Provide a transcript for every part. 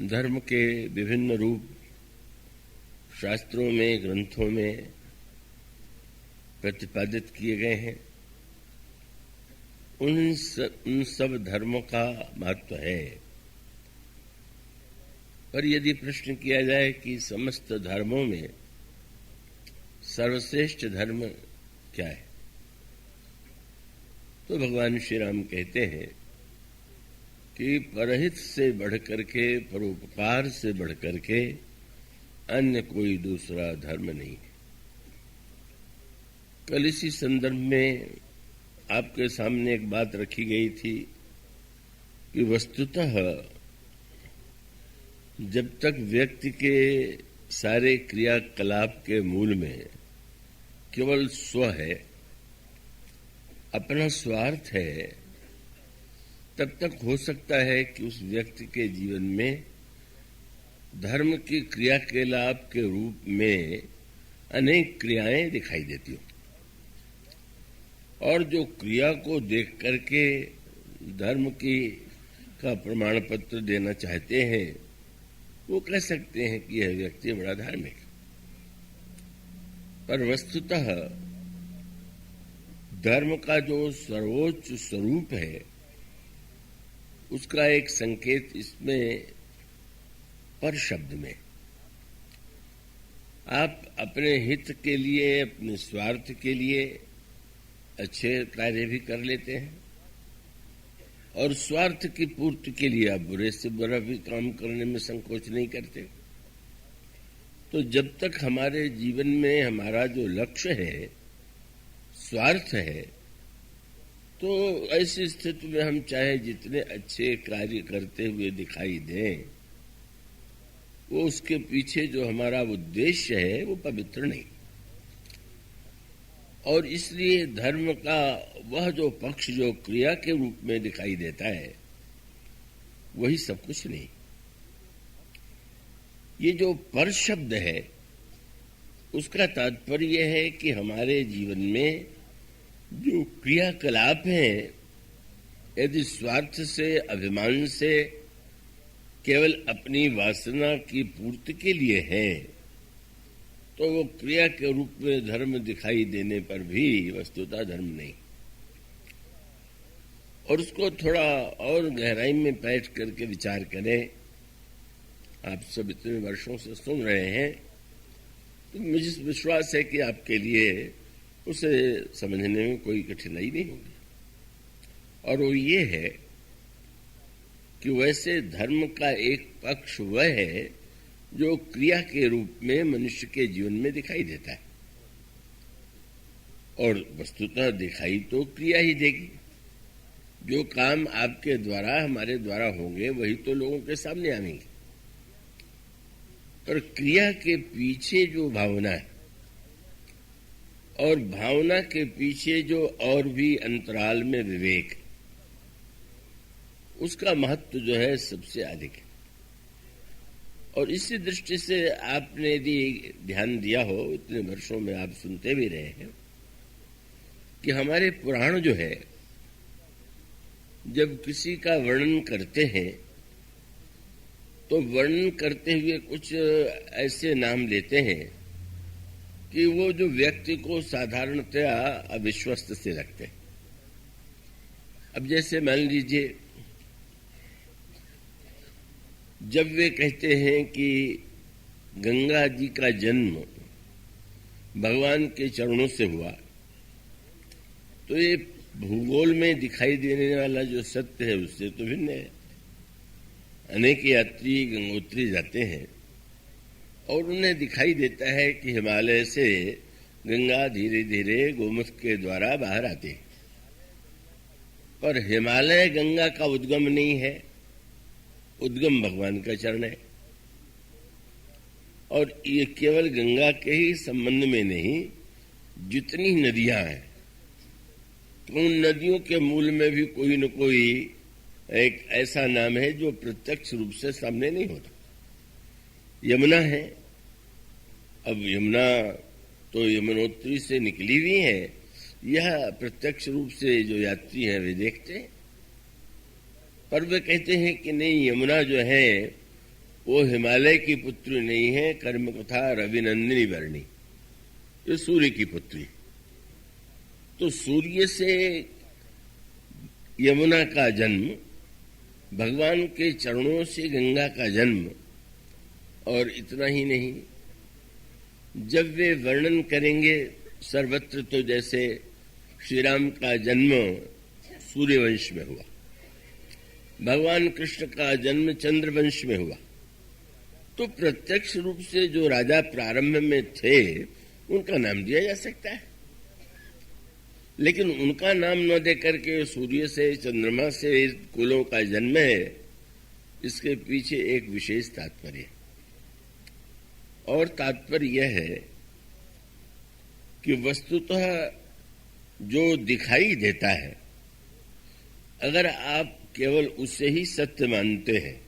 धर्म के विभिन्न रूप शास्त्रों में, ग्रंथों में प्रतिपादित किए गए हैं। उन सब धर्मों का महत्व है। पर यदि प्रश्न किया जाए कि समस्त धर्मों में सर्वश्रेष्ठ धर्म क्या है, तो भगवान श्री राम कहते हैं कि परहित से बढ़कर के, परोपकार से बढ़कर के अन्य कोई दूसरा धर्म नहीं है। कल इसी संदर्भ में आपके सामने एक बात रखी गई थी कि वस्तुतः जब तक व्यक्ति के सारे क्रियाकलाप के मूल में केवल स्व है, अपना स्वार्थ है, तब तक हो सकता है कि उस व्यक्ति के जीवन में धर्म की क्रियाकलाप के रूप में अनेक क्रियाएं दिखाई देती हो, और जो क्रिया को देख करके धर्म का प्रमाण पत्र देना चाहते हैं वो कह सकते हैं कि यह व्यक्ति बड़ा धार्मिक। पर वस्तुतः धर्म का जो सर्वोच्च स्वरूप है उसका एक संकेत इसमें पर शब्द में। आप अपने हित के लिए, अपने स्वार्थ के लिए अच्छे कार्य भी कर लेते हैं और स्वार्थ की पूर्ति के लिए आप बुरे से बुरा भी काम करने में संकोच नहीं करते। तो जब तक हमारे जीवन में हमारा जो लक्ष्य है स्वार्थ है, तो ऐसी स्थिति में हम चाहे जितने अच्छे कार्य करते हुए दिखाई दें, वो उसके पीछे जो हमारा उद्देश्य है वो पवित्र नहीं। और इसलिए धर्म का वह जो पक्ष जो क्रिया के रूप में दिखाई देता है वही सब कुछ नहीं। ये जो पर शब्द है उसका तात्पर्य है कि हमारे जीवन में जो क्रियाकलाप हैं, यदि स्वार्थ से, अभिमान से, केवल अपनी वासना की पूर्ति के लिए है, तो वो क्रिया के रूप में धर्म दिखाई देने पर भी वस्तुतः धर्म नहीं। और उसको थोड़ा और गहराई में बैठ करके विचार करें। आप सब इतने वर्षों से सुन रहे हैं, तो मुझे विश्वास है कि आपके लिए उसे समझने में कोई कठिनाई नहीं होगी। और वो ये है कि वैसे धर्म का एक पक्ष वह है जो क्रिया के रूप में मनुष्य के जीवन में दिखाई देता है, और वस्तुतः दिखाई तो क्रिया ही देगी। जो काम आपके द्वारा, हमारे द्वारा होंगे वही तो लोगों के सामने आएंगे। पर क्रिया के पीछे जो भावना है और भावना के पीछे जो और भी अंतराल में विवेक, उसका महत्व जो है सबसे अधिक है। और इसी दृष्टि से आपने यदि ध्यान दिया हो, इतने वर्षों में आप सुनते भी रहे हैं कि हमारे पुराण जो है जब किसी का वर्णन करते हैं तो वर्णन करते हुए कुछ ऐसे नाम लेते हैं कि वो जो व्यक्ति को साधारणतया अविश्वस्त से लगते हैं। अब जैसे मान लीजिए, जब वे कहते हैं कि गंगा जी का जन्म भगवान के चरणों से हुआ, तो ये भूगोल में दिखाई देने वाला जो सत्य है उससे तो भिन्न है। अनेक यात्री गंगोत्री जाते हैं और उन्हें दिखाई देता है कि हिमालय से गंगा धीरे धीरे गोमुख के द्वारा बाहर आती है, पर हिमालय गंगा का उद्गम नहीं है, उद्गम भगवान का चरण है। और ये केवल गंगा के ही संबंध में नहीं, जितनी नदियां हैं उन नदियों के मूल में भी कोई न कोई एक ऐसा नाम है जो प्रत्यक्ष रूप से सामने नहीं होता। यमुना है, अब यमुना तो यमुनोत्री से निकली हुई है, यह प्रत्यक्ष रूप से जो यात्री हैं वे देखते हैं। पर वे कहते हैं कि नहीं, यमुना जो है वो हिमालय की पुत्री नहीं है, कर्म कथा रविनंदिनी वर्णी, ये सूर्य की पुत्री। तो सूर्य से यमुना का जन्म, भगवान के चरणों से गंगा का जन्म, और इतना ही नहीं, जब वे वर्णन करेंगे सर्वत्र तो जैसे श्री राम का जन्म सूर्यवंश में हुआ, भगवान कृष्ण का जन्म चंद्रवंश में हुआ, तो प्रत्यक्ष रूप से जो राजा प्रारंभ में थे उनका नाम दिया जा सकता है। लेकिन उनका नाम न दे करके सूर्य से, चंद्रमा से कुलों का जन्म है, इसके पीछे एक विशेष तात्पर्य है। और तात्पर्य यह है कि वस्तुतः जो दिखाई देता है, अगर आप केवल उसे ही सत्य मानते हैं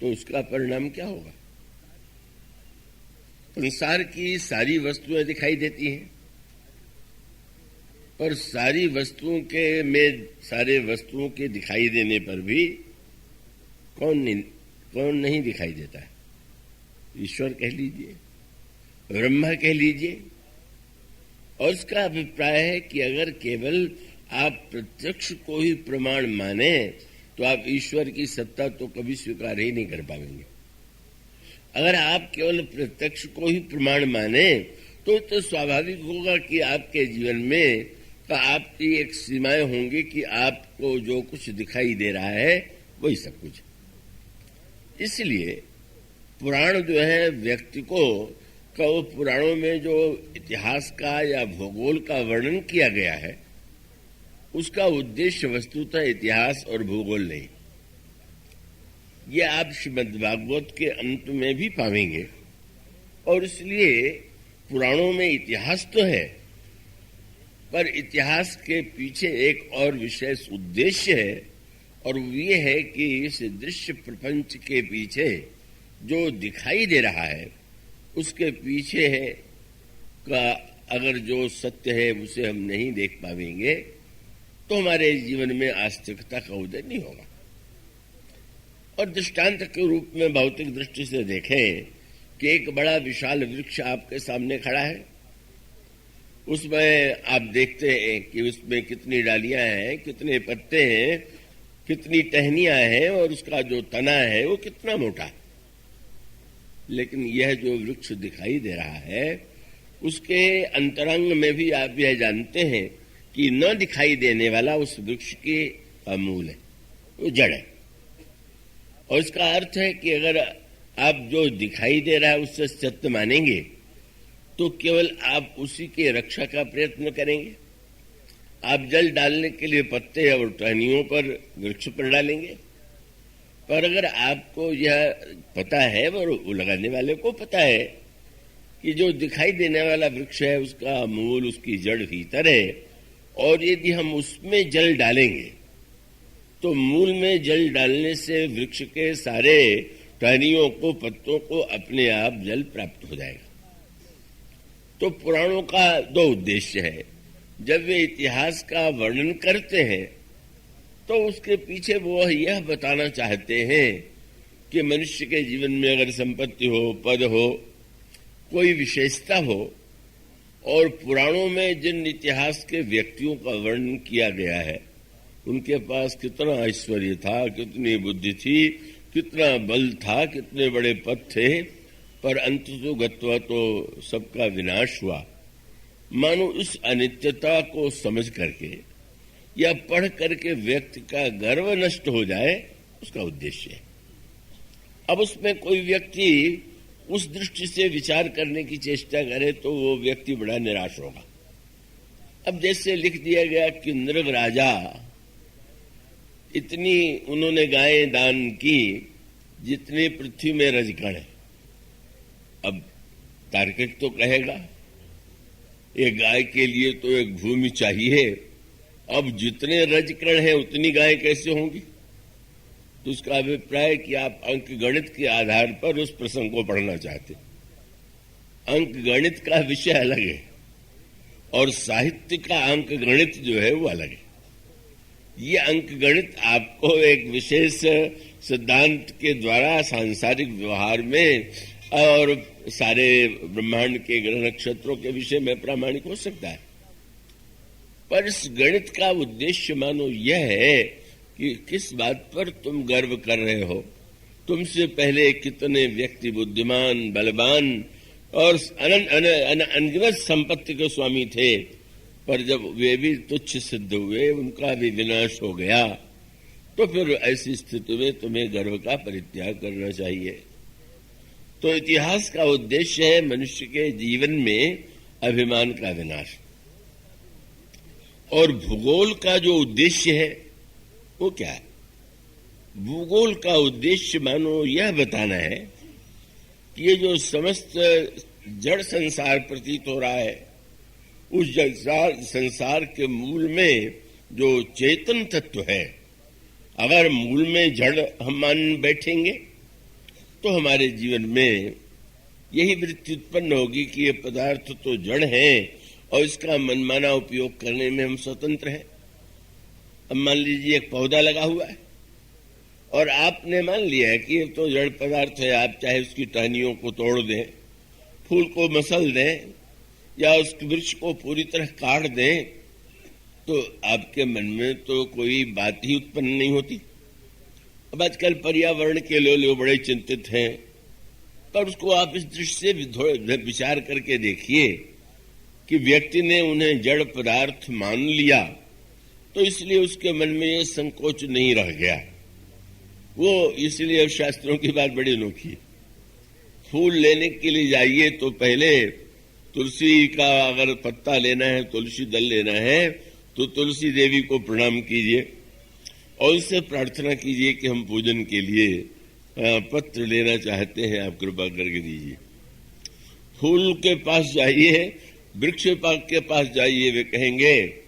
तो उसका परिणाम क्या होगा? संसार की सारी वस्तुएं दिखाई देती हैं, पर सारी वस्तुओं के में सारे वस्तुओं के दिखाई देने पर भी कौन नहीं दिखाई देता है? ईश्वर कह लीजिए, ब्रह्मा कह लीजिए। और उसका अभिप्राय है कि अगर केवल आप प्रत्यक्ष को ही प्रमाण माने तो आप ईश्वर की सत्ता तो कभी स्वीकार ही नहीं कर पाएंगे। अगर आप केवल प्रत्यक्ष को ही प्रमाण माने तो स्वाभाविक होगा कि आपके जीवन में तो आपकी एक सीमाएं होंगी कि आपको जो कुछ दिखाई दे रहा है वही सब कुछ। इसलिए पुराण जो है व्यक्ति को पुराणों में जो इतिहास का या भूगोल का वर्णन किया गया है उसका उद्देश्य वस्तुतः इतिहास और भूगोल नहीं। ये आप श्रीमद् भागवत के अंत में भी पाएंगे। और इसलिए पुराणों में इतिहास तो है, पर इतिहास के पीछे एक और विशेष उद्देश्य है, और ये है कि इस दृश्य प्रपंच के पीछे जो दिखाई दे रहा है उसके पीछे है का अगर जो सत्य है उसे हम नहीं देख पाएंगे तो हमारे जीवन में आस्तिकता का उदय नहीं होगा। और दृष्टांत के रूप में भौतिक दृष्टि से देखें कि एक बड़ा विशाल वृक्ष आपके सामने खड़ा है, उसमें आप देखते हैं कि उसमें कितनी डालियां हैं, कितने पत्ते हैं, कितनी टहनियां हैं, और उसका जो तना है वो कितना मोटा है। लेकिन यह जो वृक्ष दिखाई दे रहा है उसके अंतरंग में भी आप यह जानते हैं कि न दिखाई देने वाला उस वृक्ष के मूल है, वो जड़ है। और इसका अर्थ है कि अगर आप जो दिखाई दे रहा है उससे सत्य मानेंगे तो केवल आप उसी के रक्षा का प्रयत्न करेंगे। आप जल डालने के लिए पत्ते और टहनियों पर वृक्ष पर डालेंगे, पर अगर आपको यह पता है और लगाने वाले को पता है कि जो दिखाई देने वाला वृक्ष है उसका मूल, उसकी जड़ भीतर है, और यदि हम उसमें जल डालेंगे तो मूल में जल डालने से वृक्ष के सारे टहनियों को, पत्तों को अपने आप जल प्राप्त हो जाएगा। तो पुराणों का दो उद्देश्य है। जब वे इतिहास का वर्णन करते हैं तो उसके पीछे वो यह बताना चाहते हैं कि मनुष्य के जीवन में अगर संपत्ति हो, पद हो, कोई विशेषता हो, और पुराणों में जिन इतिहास के व्यक्तियों का वर्णन किया गया है उनके पास कितना ऐश्वर्य था, कितनी बुद्धि थी, कितना बल था, कितने बड़े पद थे, पर अंततोगत्वा तो सबका विनाश हुआ। मानो इस अनित्यता को समझ करके या पढ़ करके व्यक्ति का गर्व नष्ट हो जाए, उसका उद्देश्य है। अब उसमें कोई व्यक्ति उस दृष्टि से विचार करने की चेष्टा करे तो वो व्यक्ति बड़ा निराश होगा। अब जैसे लिख दिया गया कि नृग राजा इतनी उन्होंने गायें दान की जितनी पृथ्वी में रजकण है। अब तार्किक तो कहेगा ये गाय के लिए तो एक भूमि चाहिए, अब जितने रजकण हैं उतनी गायें कैसे होंगी? तो उसका अभिप्राय कि आप अंक गणित के आधार पर उस प्रसंग को पढ़ना चाहते। अंक गणित का विषय अलग है और साहित्य का अंक गणित जो है वो अलग है। ये अंक गणित आपको एक विशेष सिद्धांत के द्वारा सांसारिक व्यवहार में और सारे ब्रह्मांड के ग्रह नक्षत्रों के विषय में प्रामाणिक हो सकता है। पर इस गणित का उद्देश्य मानो यह है कि किस बात पर तुम गर्व कर रहे हो। तुमसे पहले कितने व्यक्ति बुद्धिमान, बलवान और अनगिनत संपत्ति के स्वामी थे, पर जब वे भी तुच्छ सिद्ध हुए, उनका भी विनाश हो गया, तो फिर ऐसी स्थिति में तुम्हें गर्व का परित्याग करना चाहिए। तो इतिहास का उद्देश्य है मनुष्य के जीवन में अभिमान का विनाश। और भूगोल का जो उद्देश्य है वो क्या है? भूगोल का उद्देश्य मानो यह बताना है कि ये जो समस्त जड़ संसार प्रतीत हो रहा है, उस संसार के मूल में जो चेतन तत्व है, अगर मूल में जड़ हम मान बैठेंगे तो हमारे जीवन में यही वृत्ति उत्पन्न होगी कि ये पदार्थ तो जड़ है और इसका मनमाना उपयोग करने में हम स्वतंत्र हैं। अब मान लीजिए एक पौधा लगा हुआ है और आपने मान लिया है कि ये तो जड़ पदार्थ है, आप चाहे उसकी टहनियों को तोड़ दें, फूल को मसल दें या उस वृक्ष को पूरी तरह काट दें, तो आपके मन में तो कोई बात ही उत्पन्न नहीं होती। अब आजकल पर्यावरण के लोग बड़े चिंतित हैं, पर उसको आप इस दृष्टि से विचार करके देखिए कि व्यक्ति ने उन्हें जड़ पदार्थ मान लिया तो इसलिए उसके मन में ये संकोच नहीं रह गया। वो इसलिए शास्त्रों की बात बड़ी अनोखी। फूल लेने के लिए जाइए तो पहले तुलसी का अगर पत्ता लेना है, तुलसी दल लेना है, तो तुलसी देवी को प्रणाम कीजिए और उनसे प्रार्थना कीजिए कि हम पूजन के लिए पत्र लेना चाहते हैं, आप कृपा करके दीजिए। फूल के पास जाइए, वृक्ष के पास जाइए, वे कहेंगे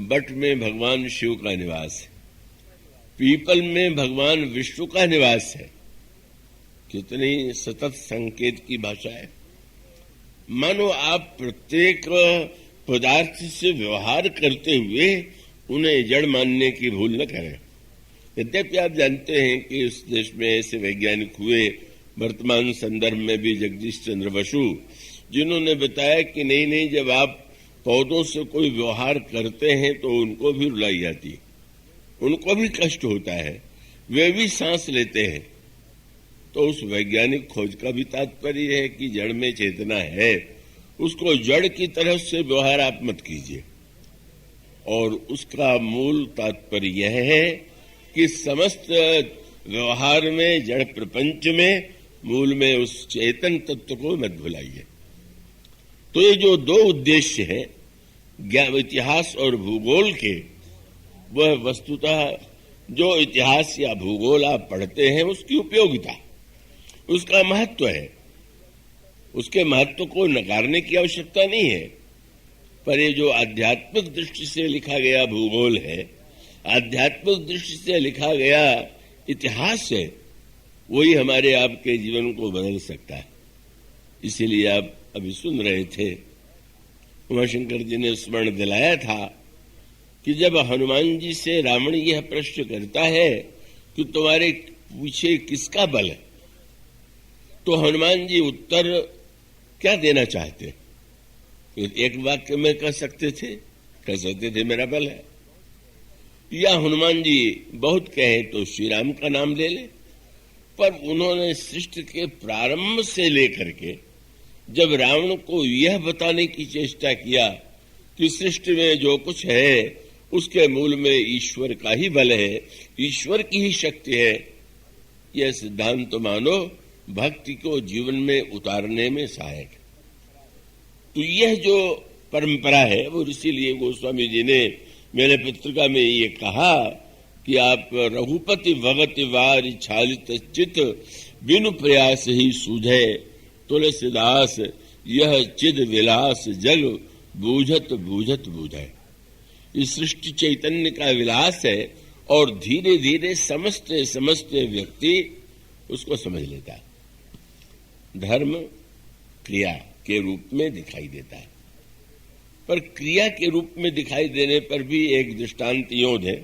बट में भगवान शिव का निवास है, पीपल में भगवान विष्णु का निवास है। कितनी सतत संकेत की भाषा है। मानो आप प्रत्येक पदार्थ से व्यवहार करते हुए उन्हें जड़ मानने की भूल न करें। यद्यपि आप जानते हैं कि इस देश में ऐसे वैज्ञानिक हुए वर्तमान संदर्भ में भी, जगदीश चंद्र बसु, जिन्होंने बताया कि नहीं, जब आप पौधों से कोई व्यवहार करते हैं तो उनको भी रुलाई जाती है, उनको भी कष्ट होता है, वे भी सांस लेते हैं। तो उस वैज्ञानिक खोज का भी तात्पर्य है कि जड़ में चेतना है, उसको जड़ की तरफ से व्यवहार आप मत कीजिए। और उसका मूल तात्पर्य यह है कि समस्त व्यवहार में, जड़ प्रपंच में, मूल में उस चेतन तत्व को मत भुलाइए। तो ये जो दो उद्देश्य हैं ज्ञान, इतिहास और भूगोल के, वह वस्तुतः जो इतिहास या भूगोल आप पढ़ते हैं उसकी उपयोगिता, उसका महत्व है। उसके महत्व को नकारने की आवश्यकता नहीं है, पर ये जो आध्यात्मिक दृष्टि से लिखा गया भूगोल है, आध्यात्मिक दृष्टि से लिखा गया इतिहास है, वही हमारे आपके जीवन को बदल सकता है। इसीलिए आप अभी सुन रहे थे, उमाशंकर जी ने स्मरण दिलाया था कि जब हनुमान जी से रावण यह प्रश्न करता है कि तुम्हारे पीछे किसका बल है, तो हनुमान जी उत्तर क्या देना चाहते? एक वाक्य में कह सकते थे मेरा बल है, या हनुमान जी बहुत कहे तो श्री राम का नाम ले ले। पर उन्होंने सृष्टि के प्रारंभ से लेकर के जब रावण को यह बताने की चेष्टा किया कि सृष्टि में जो कुछ है उसके मूल में ईश्वर का ही बल है, ईश्वर की ही शक्ति है, यह सिद्धांत तो मानो भक्ति को जीवन में उतारने में सहायक है। तो यह जो परंपरा है वो इसीलिए गोस्वामी जी ने मेरे पत्रिका में ये कहा कि आप रघुपति भगति वार छालित चित बिनु प्रयास ही सूझे, तुलसीदास यह चिद विलास जग बूझत बूझत बूझे। इस सृष्टि चैतन्य का विलास है और धीरे धीरे समझते व्यक्ति उसको समझ लेता है। धर्म क्रिया के रूप में दिखाई देता है, पर क्रिया के रूप में दिखाई देने पर भी एक दृष्टांत यों है।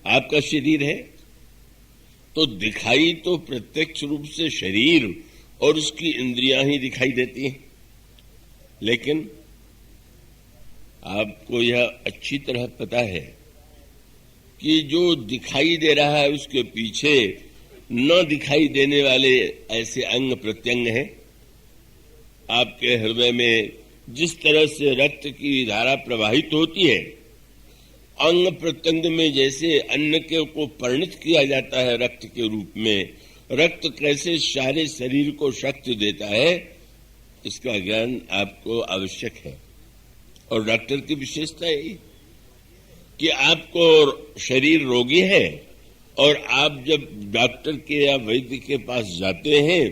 आपका शरीर है, तो दिखाई तो प्रत्यक्ष रूप से शरीर और उसकी इंद्रियां ही दिखाई देती हैं, लेकिन आपको यह अच्छी तरह पता है कि जो दिखाई दे रहा है उसके पीछे न दिखाई देने वाले ऐसे अंग प्रत्यंग हैं। आपके हृदय में जिस तरह से रक्त की धारा प्रवाहित होती है, अंग प्रत्यंग में जैसे अन्न के को परिणत किया जाता है रक्त के रूप में, रक्त कैसे सारे शरीर को शक्ति देता है, इसका ज्ञान आपको आवश्यक है। और डॉक्टर की विशेषता यही कि आपको शरीर रोगी है और आप जब डॉक्टर के या वैद्य के पास जाते हैं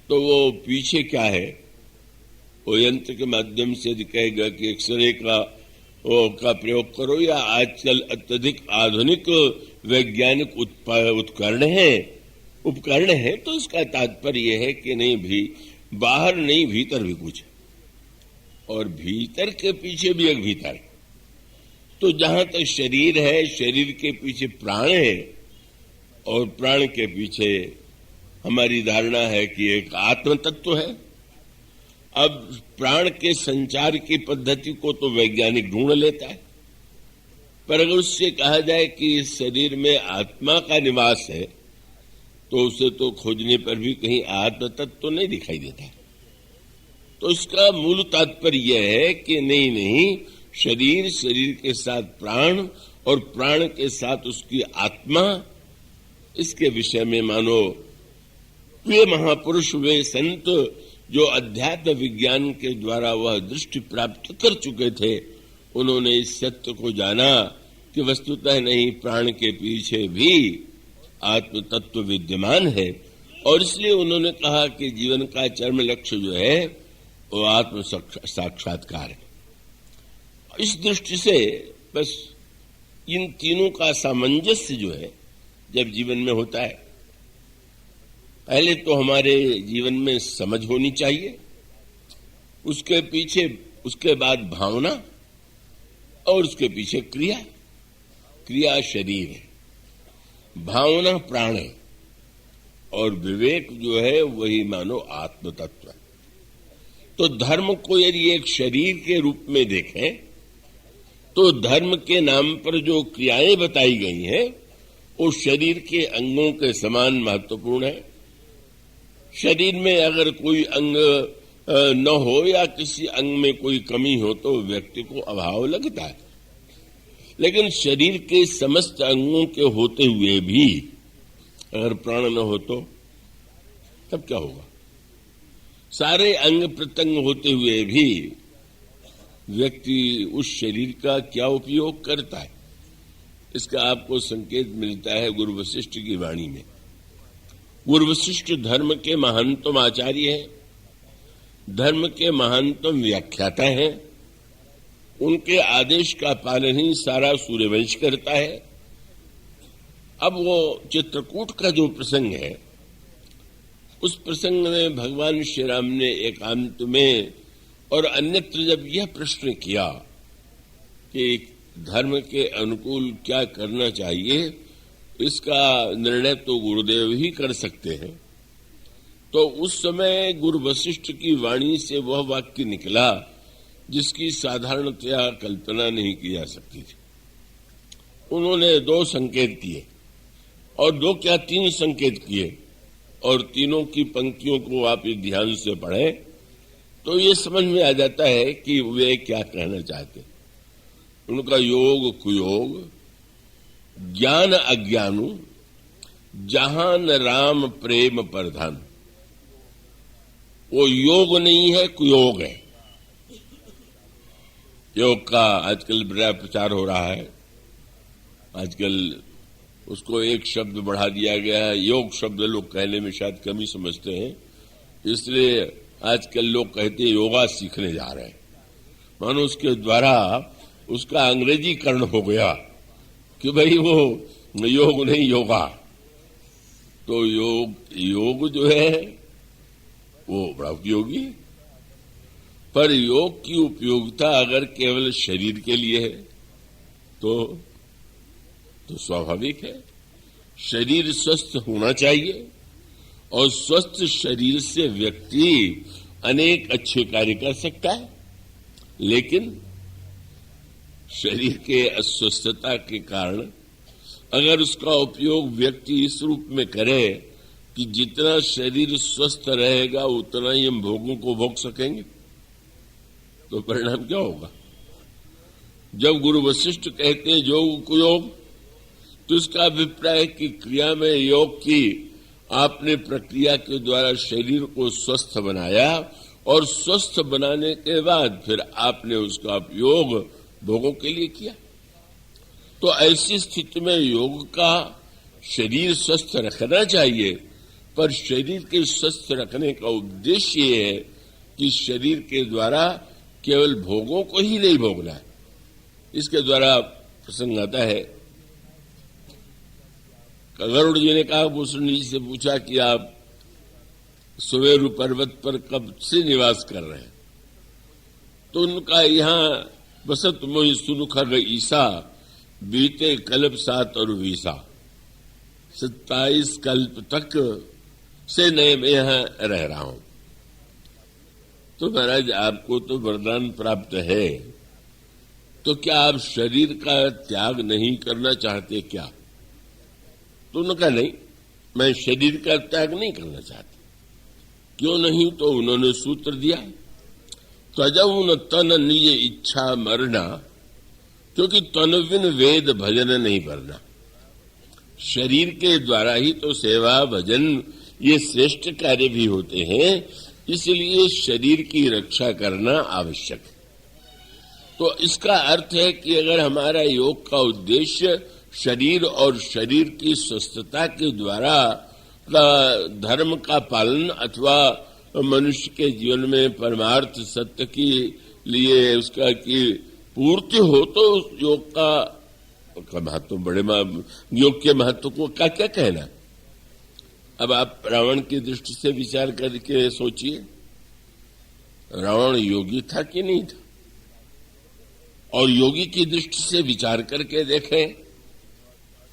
तो वो पीछे क्या है, वो यंत्र के माध्यम से कहेगा कि एक्सरे का प्रयोग करो, या आजकल अत्यधिक आधुनिक वैज्ञानिक उपकरण है। तो इसका तात्पर्य यह है कि नहीं भी बाहर नहीं भीतर भी कुछ है, और भीतर के पीछे भी एक भीतर है। तो जहां तक शरीर है, शरीर के पीछे प्राण है, और प्राण के पीछे हमारी धारणा है कि एक आत्म तत्व है। अब प्राण के संचार की पद्धति को तो वैज्ञानिक ढूंढ लेता है, पर अगर उससे कहा जाए कि इस शरीर में आत्मा का निवास है, तो उसे तो खोजने पर भी कहीं आत्म तत्व तो नहीं दिखाई देता। तो इसका मूल तात्पर्य यह है कि नहीं, शरीर के साथ प्राण और प्राण के साथ उसकी आत्मा, इसके विषय में मानो वे महापुरुष, वे संत जो अध्यात्म विज्ञान के द्वारा वह दृष्टि प्राप्त कर चुके थे, उन्होंने इस सत्य को जाना कि वस्तुतः नहीं, प्राण के पीछे भी आत्म तत्व विद्यमान है। और इसलिए उन्होंने कहा कि जीवन का चरम लक्ष्य जो है वो आत्म साक्षात्कार है। इस दृष्टि से बस इन तीनों का सामंजस्य जो है जब जीवन में होता है, पहले तो हमारे जीवन में समझ होनी चाहिए, उसके बाद भावना, और उसके पीछे क्रिया शरीर है, भावना प्राण है, और विवेक जो है वही मानो आत्म तत्व है। तो धर्म को यदि एक शरीर के रूप में देखें तो धर्म के नाम पर जो क्रियाएं बताई गई हैं वो शरीर के अंगों के समान महत्वपूर्ण है। शरीर में अगर कोई अंग न हो या किसी अंग में कोई कमी हो तो व्यक्ति को अभाव लगता है, लेकिन शरीर के समस्त अंगों के होते हुए भी अगर प्राण न हो तो तब क्या होगा? सारे अंग प्रत्यंग होते हुए भी व्यक्ति उस शरीर का क्या उपयोग करता है, इसका आपको संकेत मिलता है गुरु वशिष्ठ की वाणी में। गुरु वशिष्ठ धर्म के महानतम आचार्य हैं, धर्म के महानतम व्याख्याता हैं। उनके आदेश का पालन ही सारा सूर्यवंश करता है। अब वो चित्रकूट का जो प्रसंग है, उस प्रसंग में भगवान श्री राम ने एकांत में और अन्यत्र जब यह प्रश्न किया कि धर्म के अनुकूल क्या करना चाहिए, इसका निर्णय तो गुरुदेव ही कर सकते हैं, तो उस समय गुरु वशिष्ठ की वाणी से वह वाक्य निकला जिसकी साधारणतया कल्पना नहीं की जा सकती थी। उन्होंने 2 संकेत किए, और 2 क्या 3 संकेत किए, और तीनों की पंक्तियों को आप ध्यान से पढ़ें तो ये समझ में आ जाता है कि वे क्या कहना चाहते। उनका योग कुयोग, ज्ञान अज्ञानु, जहान राम प्रेम प्रधान। वो योग नहीं है, कुयोग है। योग का आजकल बड़ा प्रचार हो रहा है, आजकल उसको एक शब्द बढ़ा दिया गया है। योग शब्द लोग कहने में शायद कम ही समझते हैं, इसलिए आजकल लोग कहते हैं योगा सीखने जा रहे हैं, मानो उसके द्वारा उसका अंग्रेजीकरण हो गया कि भाई वो योग नहीं योगा। तो योग जो है वो बड़ा उपयोगी है, पर योग की उपयोगिता अगर केवल शरीर के लिए है तो स्वाभाविक है। शरीर स्वस्थ होना चाहिए और स्वस्थ शरीर से व्यक्ति अनेक अच्छे कार्य कर सकता है, लेकिन शरीर के अस्वस्थता के कारण अगर उसका उपयोग व्यक्ति इस रूप में करे कि जितना शरीर स्वस्थ रहेगा उतना ही हम भोगों को भोग सकेंगे, तो परिणाम क्या होगा? जब गुरु वशिष्ठ कहते हैं योग कुयोग, तो इसका अभिप्राय है कि क्रिया में योग की आपने प्रक्रिया के द्वारा शरीर को स्वस्थ बनाया और स्वस्थ बनाने के बाद फिर आपने उसका उपयोग भोगों के लिए किया। तो ऐसी स्थिति में योग का शरीर स्वस्थ रखना चाहिए, पर शरीर के स्वस्थ रखने का उद्देश्य ये है कि शरीर के द्वारा केवल भोगों को ही नहीं भोगना है। इसके द्वारा प्रसंग आता है, गरुड़ जी ने कहा, भूषण जी से पूछा कि आप सुमेरु पर्वत पर कब से निवास कर रहे हैं? तो उनका यहाँ बसत मोहि सुनु खग ईसा, बीते कल्प 7 और 20 27 कल्प तक से नए मैं यहाँ रह रहा हूं। तो महाराज आपको तो वरदान प्राप्त है, तो क्या आप शरीर का त्याग नहीं करना चाहते क्या? तो उन्होंने कहा नहीं, मैं शरीर का त्याग नहीं करना चाहता। क्यों नहीं? तो उन्होंने सूत्र दिया, तजऊ न तन निज इच्छा मरना, क्योंकि तन बिन वेद भजन नहीं भरना। शरीर के द्वारा ही तो सेवा भजन ये श्रेष्ठ कार्य भी होते हैं, इसलिए शरीर की रक्षा करना आवश्यक है। तो इसका अर्थ है कि अगर हमारा योग का उद्देश्य शरीर और शरीर की स्वस्थता के द्वारा धर्म का पालन अथवा मनुष्य के जीवन में परमार्थ सत्य के लिए उसका की पूर्ति हो, तो उस योग का महत्व योग के महत्व को क्या कहना। अब आप रावण की दृष्टि से विचार करके सोचिए, रावण योगी था कि नहीं था? और योगी की दृष्टि से विचार करके देखें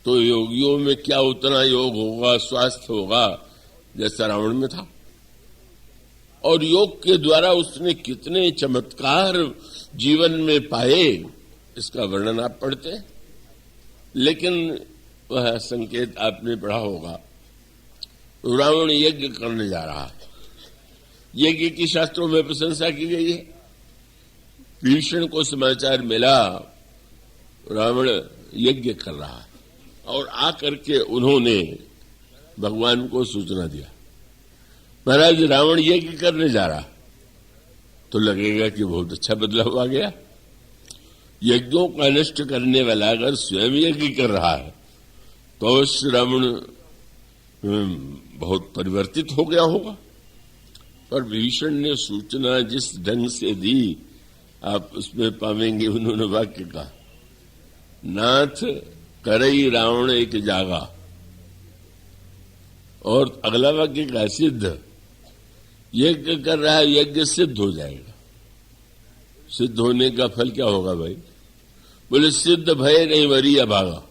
तो योगियों में क्या उतना योग होगा, स्वास्थ्य होगा जैसा रावण में था? और योग के द्वारा उसने कितने चमत्कार जीवन में पाए, इसका वर्णन आप पढ़ते हैं। लेकिन वह संकेत आपने पढ़ा होगा, रावण यज्ञ करने जा रहा है। यज्ञ की शास्त्रों में प्रशंसा की गई है। भीषण को समाचार मिला रावण यज्ञ कर रहा है, और आकर के उन्होंने भगवान को सूचना दिया, महाराज रावण यज्ञ करने जा रहा। तो लगेगा कि बहुत अच्छा बदलाव आ गया। यज्ञों का नष्ट करने वाला अगर स्वयं यज्ञ कर रहा है तो अवश्य रावण बहुत परिवर्तित हो गया होगा। पर भीषण ने सूचना जिस ढंग से दी आप उसमें पावेंगे, उन्होंने वाक्य कहा, नाथ करई रावण एक जागा, और अगला वाक्य का सिद्ध, यज्ञ कर रहा है, यज्ञ सिद्ध हो जाएगा। सिद्ध होने का फल क्या होगा भाई? बोले सिद्ध भय नहीं मरी अभागा।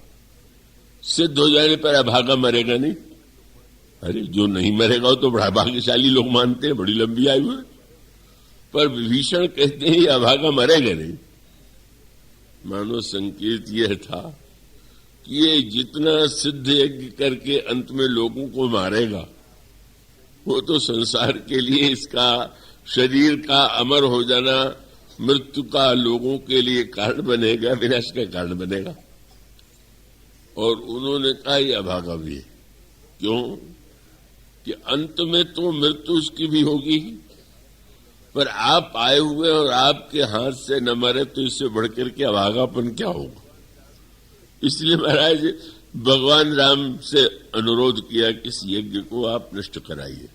सिद्ध हो जाने पर अभागा मरेगा नहीं। अरे जो नहीं मरेगा वो तो बड़ा भाग्यशाली लोग मानते हैं, बड़ी लंबी आयु है। पर विभीषण कहते हैं अभागा मरेगा नहीं। मानो संकेत यह था कि ये जितना सिद्ध यज्ञ करके अंत में लोगों को मारेगा, वो तो संसार के लिए इसका शरीर का अमर हो जाना, मृत्यु का लोगों के लिए कारण बनेगा, विनाश का कारण बनेगा। और उन्होंने कहा यह अभागा भी है। क्यों? कि अंत में तो मृत्यु उसकी भी होगी, पर आप आए हुए और आपके हाथ से न मरे तो इससे बढ़कर के अभागापन क्या होगा। इसलिए महाराज भगवान राम से अनुरोध किया कि इस यज्ञ को आप नष्ट कराइए।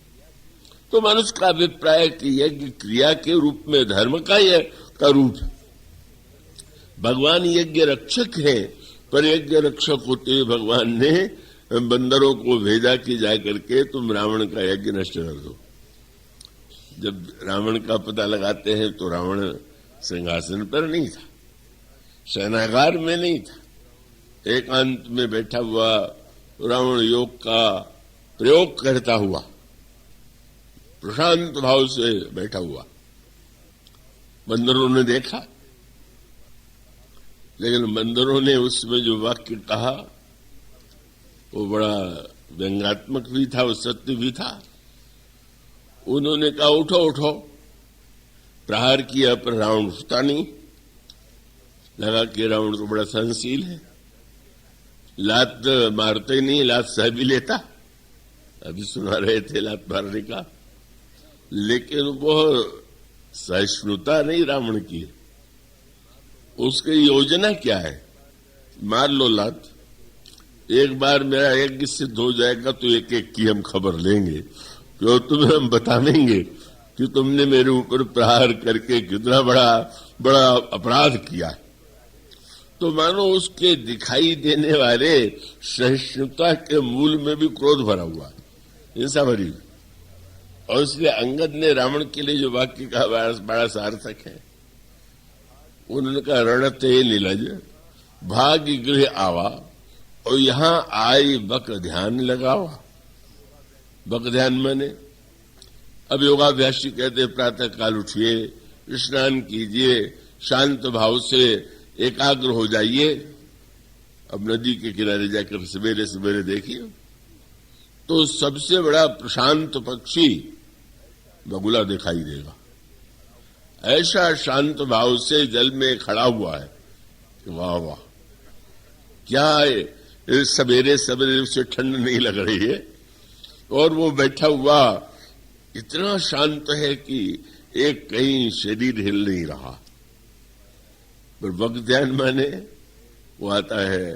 तो मनुष्य का अभिप्राय कि यज्ञ क्रिया के रूप में धर्म का रूप है। भगवान यज्ञ रक्षक है, पर यज्ञ रक्षक होते हुए भगवान ने बंदरों को भेजा कि जाकर के तुम रावण का यज्ञ नष्ट कर दो। जब रावण का पता लगाते हैं तो रावण सिंहासन पर नहीं था, शयनागार में नहीं था, एकांत में बैठा हुआ रावण योग का प्रयोग करता हुआ प्रशांत भाव से बैठा हुआ बंदरों ने देखा, लेकिन बंदरों ने उसमें जो वाक्य कहा वो बड़ा व्यंग्यात्मक भी था, वो सत्य भी था। उन्होंने कहा उठो उठो, प्रहार किया पर रावण उठता नहीं। लगा कि रावण तो बड़ा सहनशील है, लात मारते नहीं, लात सह भी लेता। अभी सुना रहे थे लात मारने का, लेकिन वो सहिष्णुता नहीं रावण की। उसकी योजना क्या है, मार लो लात, एक बार मेरा यज्ञ सिद्ध हो जाएगा तो एक एक की हम खबर लेंगे, तो तुम्हें हम बताएंगे कि तुमने मेरे ऊपर प्रहार करके कितना बड़ा अपराध किया। तो मानो उसके दिखाई देने वाले सहिष्णुता के मूल में भी क्रोध भरा हुआ है, हिंसा भरी। और इसलिए अंगद ने रावण के लिए जो वाक्य कहा बड़ा सार्थक है। उन्होंने कहा रणते नीलज भाग्य गृह आवा, और यहां आई बक ध्यान लगावा। बक ध्यान माने अब योगाभ्यासी कहते प्रातः काल उठिए, स्नान कीजिए, शांत भाव से एकाग्र हो जाइए। अब नदी के किनारे जाकर सवेरे सवेरे देखिए तो सबसे बड़ा प्रशांत पक्षी बगुला दिखाई देगा। ऐसा शांत भाव से जल में खड़ा हुआ है कि वाह वाह, क्या है, सवेरे सवेरे उसे ठंड नहीं लग रही है, और वो बैठा हुआ इतना शांत है कि एक कहीं शरीर हिल नहीं रहा। पर वक्त ध्यान माने वो आता है।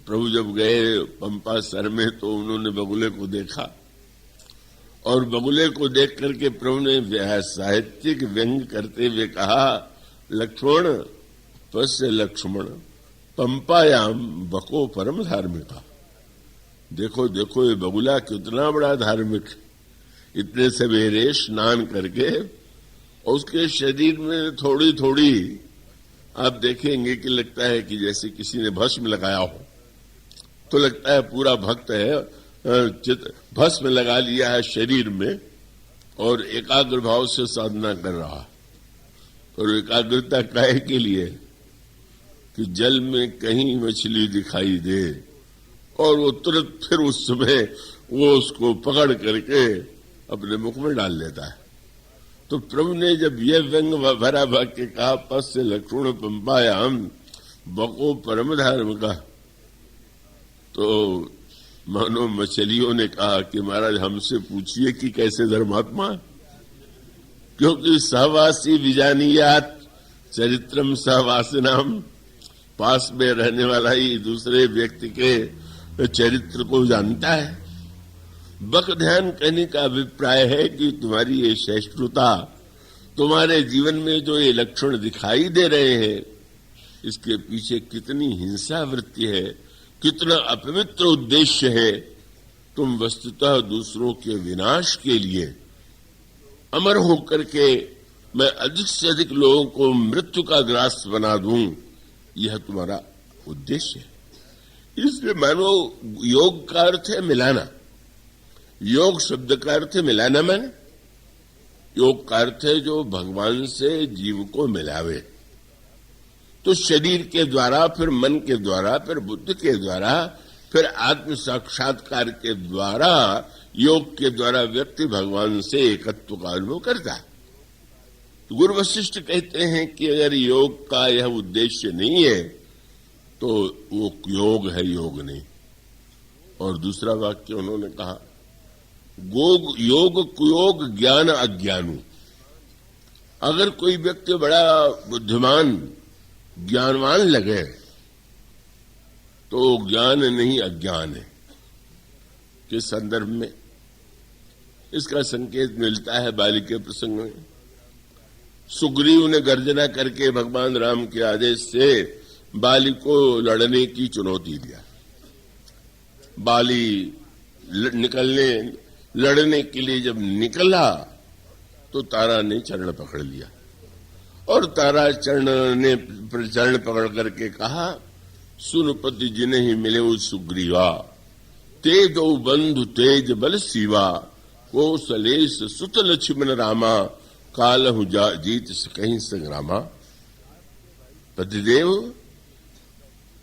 प्रभु जब गए पंपा सर में तो उन्होंने बगुले को देखा, और बगुले को देख करके प्रभु ने साहित्यिक व्यंग करते हुए कहा, लक्ष्मण पश्य लक्ष्मण पंपायाम बको परम धार्मिका। देखो देखो ये बगुला कितना बड़ा धार्मिक, इतने सवेरे स्नान करके, और उसके शरीर में थोड़ी थोड़ी आप देखेंगे कि लगता है कि जैसे किसी ने भस्म लगाया हो, तो लगता है पूरा भक्त है, भस्म लगा लिया है शरीर में और एकाग्र भाव से साधना कर रहा। और एकाग्रता काहे के लिए कि जल में कहीं मछली दिखाई दे और वो तुरंत फिर उस समय वो उसको पकड़ करके अपने मुख में डाल लेता है। तो प्रभु ने जब ये व्यंग भरा वाक्य कहा, पश्य लक्ष्मण पंपायाम बको परम धार्मिका, तो मानो मछलियों ने कहा कि महाराज हमसे पूछिए कि कैसे धर्मात्मा, क्योंकि सहवासी विजानियात चरित्रम सहवासिनाम, पास में रहने वाला ही दूसरे व्यक्ति के चरित्र को जानता है। बक ध्यान कहने का अभिप्राय है कि तुम्हारी ये सहिष्णुता, तुम्हारे जीवन में जो ये लक्षण दिखाई दे रहे हैं, इसके पीछे कितनी हिंसा वृत्ति है, कितना अपवित्र उद्देश्य है। तुम वस्तुतः दूसरों के विनाश के लिए अमर होकर के मैं अधिक से अधिक लोगों को मृत्यु का ग्रास बना दूं, यह तुम्हारा उद्देश्य है। इसलिए मानो योग का अर्थ है मिलाना। योग शब्द का अर्थ है मिलाना, माने योग का अर्थ है जो भगवान से जीव को मिलावे। तो शरीर के द्वारा, फिर मन के द्वारा, फिर बुद्धि के द्वारा, फिर आत्म साक्षात्कार के द्वारा, योग के द्वारा व्यक्ति भगवान से एकत्व का अनुभव करता है। तो गुरु वशिष्ठ कहते हैं कि अगर योग का यह उद्देश्य नहीं है तो वो योग है, योग नहीं। और दूसरा वाक्य उन्होंने कहा, योग कुयोग ज्ञान अज्ञानु। अगर कोई व्यक्ति बड़ा बुद्धिमान ज्ञानवान लगे तो ज्ञान नहीं अज्ञान है। किस संदर्भ में इसका संकेत मिलता है बाली के प्रसंग में। सुग्रीव ने गर्जना करके भगवान राम के आदेश से बाली को लड़ने की चुनौती दिया। बाली लड़ने के लिए जब निकला तो तारा ने चरण पकड़ लिया, और तारा चरण पकड़ करके कहा, सुन पति जिन्हें ही मिले वो सुग्रीवा, तेजो बंधु तेज बल सीवा, कौशलेश सुत लक्ष्मण रामा, कालहु जीत कहीं संग्रामा। पतिदेव,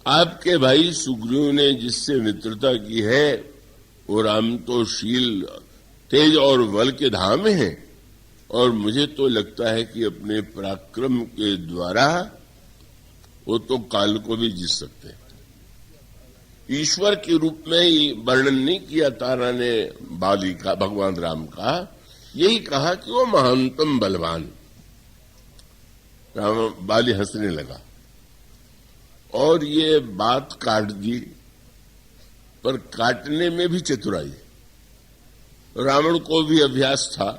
आपके भाई सुग्रीव ने जिससे मित्रता की है वो राम तो शील, तेज और बल के धाम हैं, और मुझे तो लगता है कि अपने पराक्रम के द्वारा वो तो काल को भी जीत सकते हैं। ईश्वर के रूप में ही वर्णन नहीं किया तारा ने बाली का, भगवान राम का, यही कहा कि वो महानतम बलवान। बाली हंसने लगा और ये बात काट दी, पर काटने में भी चतुराई। रावण को भी अभ्यास था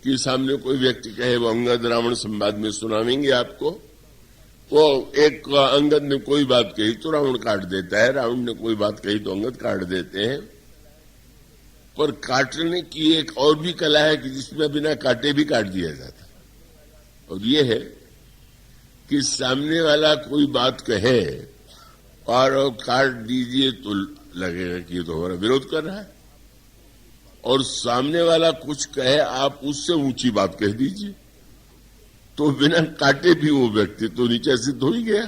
कि सामने कोई व्यक्ति कहे, वो अंगद रावण संवाद में सुनावेंगे आपको, वो एक अंगद ने कोई बात कही तो रावण काट देता है, रावण ने कोई बात कही तो अंगद काट देते हैं। पर काटने की एक और भी कला है कि जिसमें बिना काटे भी काट दिया जाता है, और ये है कि सामने वाला कोई बात कहे और काट दीजिए तो लगेगा कि ये तो हमारा विरोध कर रहा है, और सामने वाला कुछ कहे आप उससे ऊंची बात कह दीजिए तो बिना काटे भी वो व्यक्ति तो नीचे सिद्ध हो ही गया।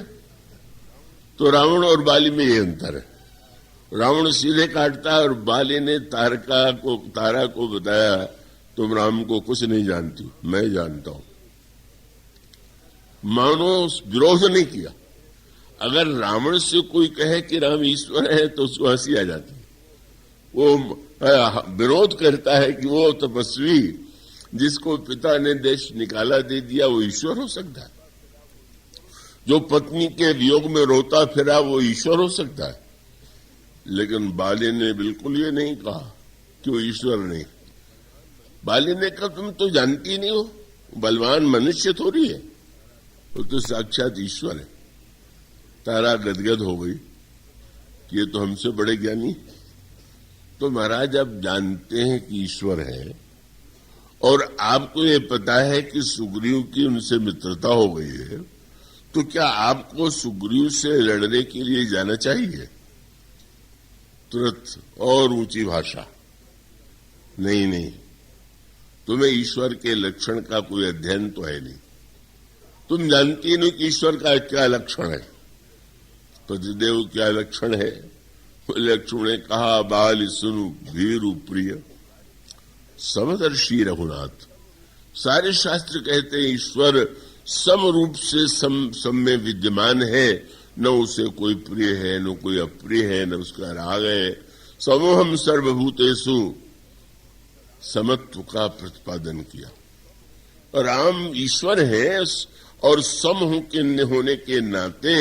तो रावण और बाली में ये अंतर है, रावण सीधे काटता है और बाली ने तारा को बताया, तुम राम को कुछ नहीं जानती, मैं जानता हूं। मानो विरोध नहीं किया। अगर रावण से कोई कहे कि राम ईश्वर है तो उसको हंसी आ जाती, वो विरोध करता है कि वो तपस्वी जिसको पिता ने देश निकाला दे दिया वो ईश्वर हो सकता है, जो पत्नी के वियोग में रोता फिरा वो ईश्वर हो सकता है। लेकिन बाली ने बिल्कुल ये नहीं कहा कि वो ईश्वर नहीं। बाली ने कहा तुम तो जानती नहीं हो, बलवान मनुष्य थोड़ी है, वो तो साक्षात ईश्वर है। तारा गदगद हो गई कि ये तो हमसे बड़े ज्ञानी। तो महाराज आप जानते हैं कि ईश्वर है और आपको ये पता है कि सुग्रीव की उनसे मित्रता हो गई है, तो क्या आपको सुग्रीव से लड़ने के लिए जाना चाहिए? तुरंत और ऊंची भाषा, नहीं, तुम्हें ईश्वर के लक्षण का कोई अध्ययन तो है नहीं, तुम जानती नहीं कि ईश्वर का क्या लक्षण है। पतिदेव क्या लक्षण है? लक्ष्मण ने कहा, बाल सुनु भीरु प्रिय समदर्शी रघुनाथ। सारे शास्त्र कहते हैं ईश्वर सम रूप से सम में विद्यमान है, न उसे कोई प्रिय है न कोई अप्रिय है, न उसका राग है। समोहम सर्वभूतेषु समत्व का प्रतिपादन किया। राम ईश्वर है और सम होने के नाते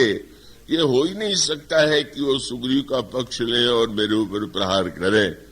ये हो ही नहीं सकता है कि वो सुग्रीव का पक्ष ले और मेरे ऊपर प्रहार करें।